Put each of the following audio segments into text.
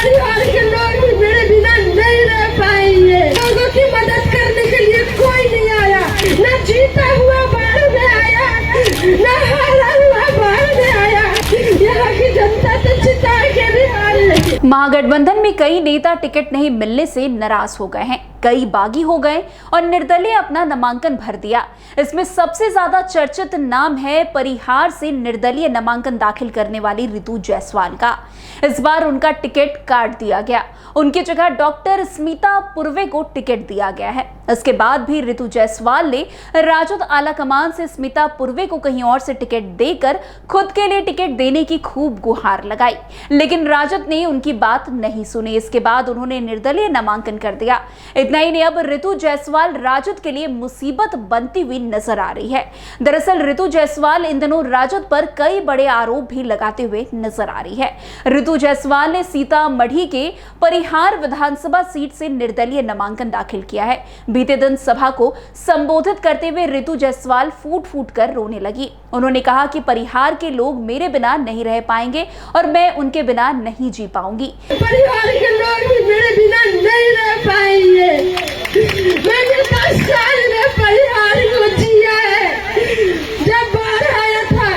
परिवार के लोग भी मेरे बिना नहीं रह पाएंगे। लोगों की मदद करने के लिए कोई नहीं आया, न जीता हुआ बाढ़ में आया, न हारा हुआ बाढ़ में आया। यहाँ की जनता तो चिता के भी हार लगी। महागठबंधन में कई नेता टिकट नहीं मिलने से नाराज हो गए हैं, कई बागी हो गए और निर्दलीय अपना नामांकन भर दिया। इसमें सबसे ज्यादा चर्चित नाम है परिहार से निर्दलीय नामांकन दाखिल करने वाली ऋतु जायसवाल का। इस बार उनका टिकट काट दिया गया, उनकी जगह डॉक्टर स्मिता पुर्वे को टिकट दिया गया है। इसके बाद भी ऋतु जायसवाल ने राजद आला कमान से स्मिता पुर्वे को कहीं और से टिकट देकर खुद के लिए टिकट देने की खूब गुहार लगाई, लेकिन राजद ने उनकी बात नहीं सुनी। इसके बाद उन्होंने निर्दलीय नामांकन कर दिया। इतना ही नहीं, अब ऋतु जायसवाल राजद के लिए मुसीबत बनती हुई नजर आ रही है। दरअसल ऋतु जायसवाल इन दिनों राजद पर कई बड़े आरोप भी लगाते हुए नजर आ रही है। ऋतु जायसवाल ने सीतामढ़ी के परिहार विधानसभा सीट से निर्दलीय नामांकन दाखिल किया है। बीते दिन सभा को संबोधित करते हुए ऋतु जायसवाल फूट फूट कर रोने लगी। उन्होंने कहा कि परिहार के लोग मेरे बिना नहीं रह पाएंगे और मैं उनके बिना नहीं जी पाऊंगी। परिवार के लोग भी मेरे बिना नहीं रह पाएंगे। मैंने 10 साल में परिवार को जिया है। जब बाढ़ आया था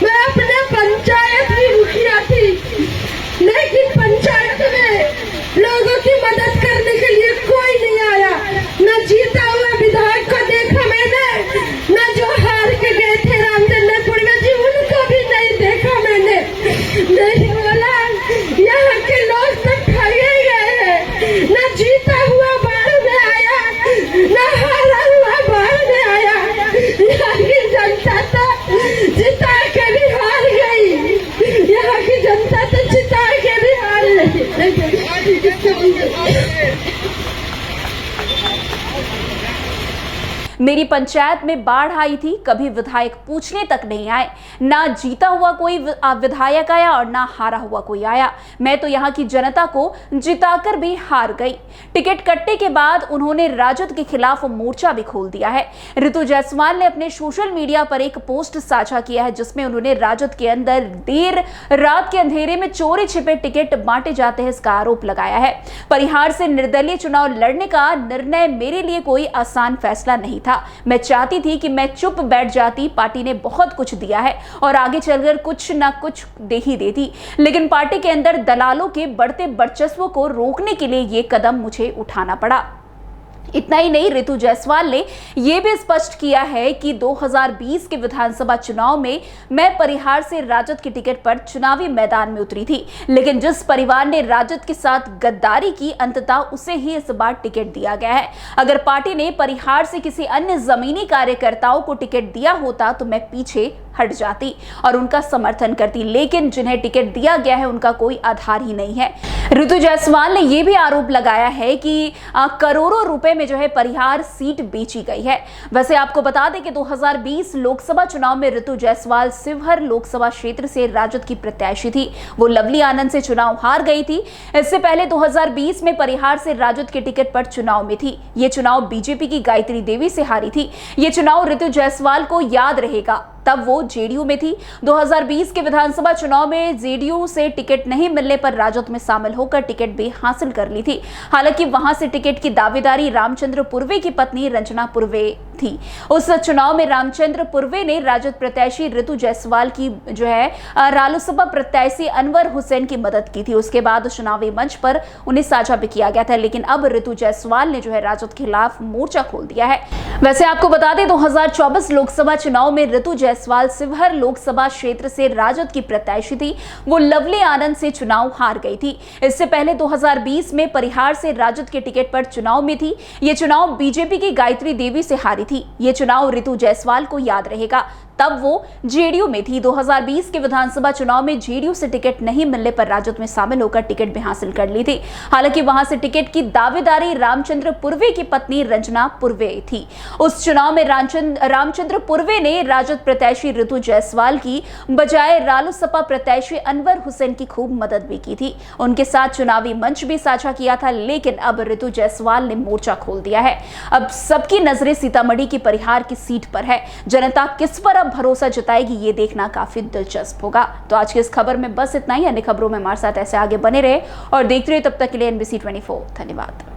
मैं अपने पंचायत की मुखिया थी, लेकिन पंचायत में लोगों की मदद करने के लिए कोई नहीं आया। न जीता हुआ विधायक को देखा मैंने, न जो हार के गए थे रामचंद्रपुर में जी उनको भी नहीं देखा मैंने। नहीं बोला, यहाँ के लोग तो ठगे गए हैं। न जीता हुआ बाढ़ में आया, न हारा हुआ बाढ़ में आया। यहाँ की जनता तो जिता के भी हार गई। यहाँ की जनता तो जिता के भी हार गई। मेरी पंचायत में बाढ़ आई थी, कभी विधायक पूछने तक नहीं आए। ना जीता हुआ कोई विधायक आया और ना हारा हुआ कोई आया। मैं तो यहाँ की जनता को जिताकर भी हार गई। टिकट कटने के बाद उन्होंने राजद के खिलाफ मोर्चा भी खोल दिया है। ऋतु जायसवाल ने अपने सोशल मीडिया पर एक पोस्ट साझा किया है, जिसमें उन्होंने राजद के अंदर देर रात के अंधेरे में चोरी छिपे टिकट बांटे जाते हैं, इसका आरोप लगाया है। परिहार से निर्दलीय चुनाव लड़ने का निर्णय मेरे लिए कोई आसान फैसला नहीं था। मैं चाहती थी कि मैं चुप बैठ जाती, पार्टी ने बहुत कुछ दिया है और आगे चलकर कुछ ना कुछ दे ही देती, लेकिन पार्टी के अंदर दलालों के बढ़ते वर्चस्व को रोकने के लिए ये कदम मुझे उठाना पड़ा। इतना ही नहीं, ऋतु जायसवाल ने यह भी स्पष्ट किया है कि 2020 के विधानसभा चुनाव में मैं परिहार से राजद के टिकट पर चुनावी मैदान में उतरी थी, लेकिन जिस परिवार ने राजद के साथ गद्दारी की अंततः उसे ही इस बार टिकट दिया गया है। अगर पार्टी ने परिहार से किसी अन्य जमीनी कार्यकर्ताओं को टिकट दिया होता तो मैं पीछे हट जाती और उनका समर्थन करती, लेकिन जिन्हें टिकट दिया गया है उनका कोई आधार ही नहीं है। ऋतु जायसवाल ने यह भी आरोप लगाया है कि करोड़ों रुपए में जो है परिहार सीट बेची गई है। वैसे आपको बता दें कि 2020 लोकसभा चुनाव में ऋतु जायसवाल शिवहर लोकसभा क्षेत्र से राजद की प्रत्याशी थी। वो लवली आनंद से चुनाव हार गई थी। इससे पहले 2020 में परिहार से राजद के टिकट पर चुनाव में थी। ये चुनाव बीजेपी की गायत्री देवी से हारी थी। ये चुनाव ऋतु जायसवाल को याद रहेगा, तब वो जेडीयू में थी। 2020 के विधानसभा चुनाव में जेडीयू से टिकट नहीं मिलने पर राजद में शामिल होकर टिकट भी हासिल कर ली थी। हालांकि वहां से टिकट की दावेदारी रामचंद्र पुर्वे की पत्नी रंजना पुर्वे थी। उस चुनाव में रामचंद्र पुर्वे ने राजद प्रत्याशी ऋतु जायसवाल की जो है रालोसपा प्रत्याशी अनवर हुसैन की मदद की थी। उसके बाद चुनावी मंच पर उन्हें साझा भी किया गया था, लेकिन अब ऋतु जायसवाल ने जो है राजद के खिलाफ मोर्चा खोल दिया है। वैसे आपको बता दें 2024 लोकसभा चुनाव में ऋतु जायसवाल शिवहर लोकसभा क्षेत्र से राजद की प्रत्याशी थी। वो लवली आनंद से चुनाव हार गई थी। इससे पहले 2020 में परिहार से राजद के टिकट पर चुनाव में थी। ये चुनाव बीजेपी की गायत्री देवी से हारी थी। ये चुनाव ऋतु जायसवाल को याद रहेगा, तब वो जेडीयू में थी। 2020 के विधानसभा चुनाव में जेडीयू से टिकट नहीं मिलने पर राजद में शामिल होकर टिकट भी हासिल कर ली थी। हालांकि वहां से टिकट की दावेदारी रामचंद्र पुर्वे की पत्नी रंजना पुर्वे थी। उस चुनाव में रामचंद्र पुर्वे ने राजद प्रत्याशी ऋतु जायसवाल की बजाय रालोसपा प्रत्याशी अनवर हुसैन की खूब मदद भी की थी। उनके साथ चुनावी मंच भी साझा किया था, लेकिन अब ऋतु जायसवाल ने मोर्चा खोल दिया है। अब सबकी नजरें सीतामढ़ी की परिहार की सीट पर है। जनता किस पर कब भरोसा जताएगी ये देखना काफी दिलचस्प होगा। तो आज की इस खबर में बस इतना ही। अन्य खबरों में हमारे साथ ऐसे आगे बने रहे और देखते रहे। तब तक के लिए NBC 24 धन्यवाद।